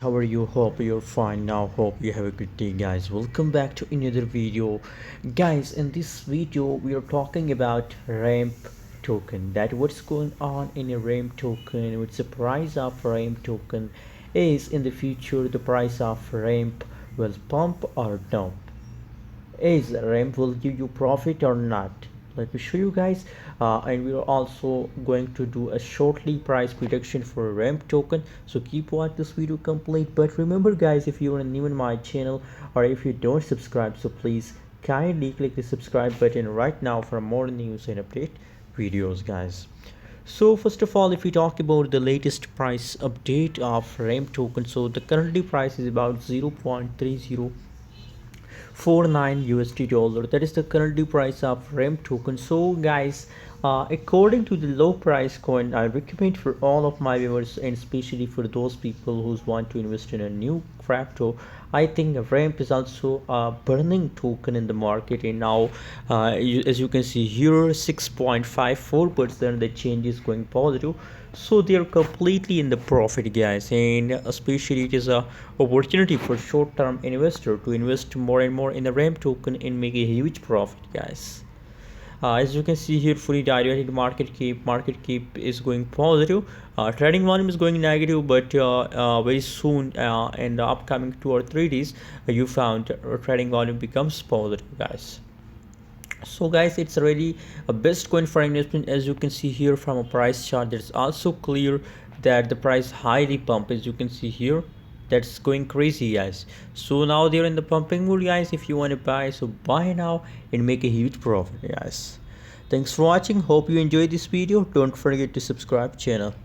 How are you? Hope you're fine now. Hope you have a good day, guys. Welcome back to another video. Guys, in this video we are talking about ramp token. That what's going on in a ramp token, what's the price of ramp token, is in the future the price of ramp will pump or dump, is ramp will give you profit or not. Let me show you guys, and we are also going to do a shortly price prediction for ramp token, so keep watch this video complete. But remember guys, if you are new in my channel or if you don't subscribe, so please kindly click the subscribe button right now for more news and update videos, guys. So first of all, if we talk about the latest price update of ramp token, so the currently price is about 0.3049 USD dollar. That is the currently price of ramp token. So guys, according to the low price coin, I recommend for all of my viewers and especially for those people who want to invest in a new crypto, I think ramp is also a burning token in the market. And now as you can see here, 6.54% the change is going positive, so they are completely in the profit, guys. And especially it is a opportunity for short-term investor to invest more and more in the ramp token and make a huge profit, guys. As you can see here, fully diluted market cap is going positive. Trading volume is going negative, but very soon in the upcoming 2 or 3 days, you found trading volume becomes positive, guys. So guys, it's already a best coin for investment. As you can see here from a price chart, it's also clear that the price highly pump, as you can see here, that's going crazy, guys. So now they're in the pumping mood, guys. If you want to buy, so buy now and make a huge profit, guys. Thanks for watching. Hope you enjoyed this video. Don't forget to subscribe channel.